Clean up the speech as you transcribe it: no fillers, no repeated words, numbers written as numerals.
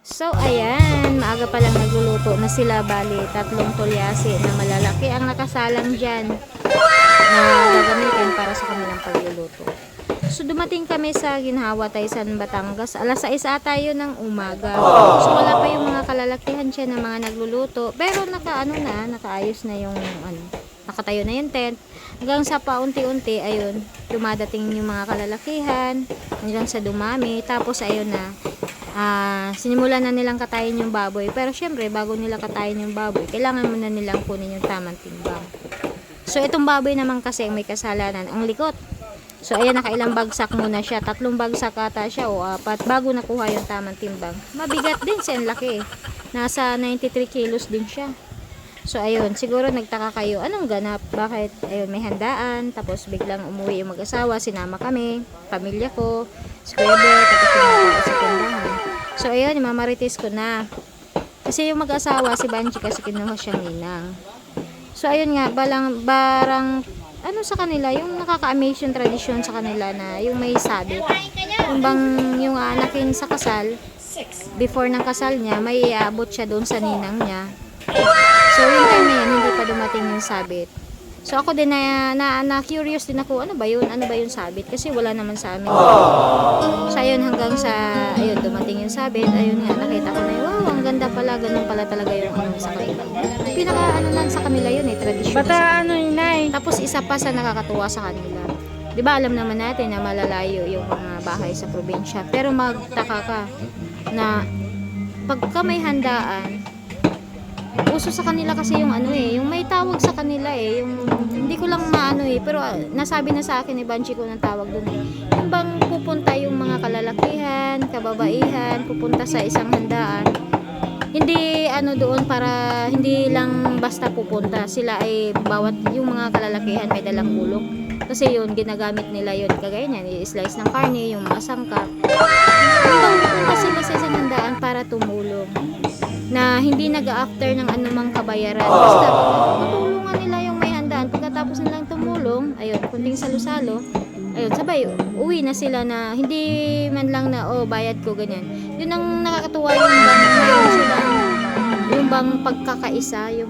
So, ayan, maaga pa lang nagluluto na sila, bali, tatlong tulyasi na malalaki ang nakasalang dyan na gagamitin para sa kanilang pagluluto. So, dumating kami sa Ginhawa, Taysan, Batangas. Alas 6 ata yun ng umaga. So, wala pa yung mga kalalakihan siya na mga nagluluto. Pero nakaayos na yung, nakatayo na yung tent. Hanggang sa paunti-unti, ayun, dumadating yung mga kalalakihan. Hanggang sa dumami. Tapos, ayun na, sinimulan na nilang katayin yung baboy. Pero syempre, bago nila katayin yung baboy, kailangan muna nilang kunin yung tamang timbang. So, itong baboy naman kasi may kasalanan, ang likot. So, ayan, nakailang bagsak muna siya. 3 bagsak ata siya o 4 bago nakuha yung tamang timbang. Mabigat din siya, ang laki. Nasa 93 kilos din siya. So, ayun, siguro nagtaka kayo, anong ganap? Bakit? Ayun, may handaan, tapos biglang umuwi yung mag-asawa, sinama kami, pamilya ko, si Kuya Bear, tapos yung mga sa tindahan. So, ayun, mamarites ko na. Kasi yung mag-asawa, si Banji kasi kinuha siyang ninang. So, ayun nga, barang sa kanila, yung nakaka-amaze yung tradisyon sa kanila na yung may sabit. Yung anakin sa kasal, before ng kasal niya, may iabot siya doon sa ninang niya. So, yung time na yan, hindi pa dumating yung sabit. So, ako din na-curious din ako, ano ba yun? Ano ba yung sabit? Kasi wala naman sa amin. So, ayun, hanggang sa, ayun, dumating yung sabit. Ayun nga, nakita ko na yun, wow, ang ganda pala, ganun pala talaga yung sa kanila. Pinaka, lang sa kanila yun tradisyon. Bata, inay. Tapos, isa pa sa nakakatuwa sa kanila. Diba, alam naman natin na malalayo yung mga bahay sa probinsya. Pero magtaka ka na pagka may handaan, uso sa kanila kasi yung yung may tawag sa kanila yung hindi ko lang pero nasabi na sa akin ni Banji ko ng tawag doon yung bang pupunta yung mga kalalakihan, kababaihan, pupunta sa isang handaan, hindi doon para hindi lang basta pupunta sila, ay bawat yung mga kalalakihan may dalang bulok kasi yun ginagamit nila yun, kagaya niyan i-slice ng karne, yung mga sangkap, yung bang pupunta sila sa isang handaan para tumulong na hindi nag-after ng anumang kabayaran. Basta matulungan nila yung may handaan. Pagkatapos nilang tumulong, ayun, kunting salo-salo, ayun, sabay, uwi na sila na hindi man lang na, bayad ko, ganyan. Yun ang nakakatuwa yung bang pagkakaisa, yung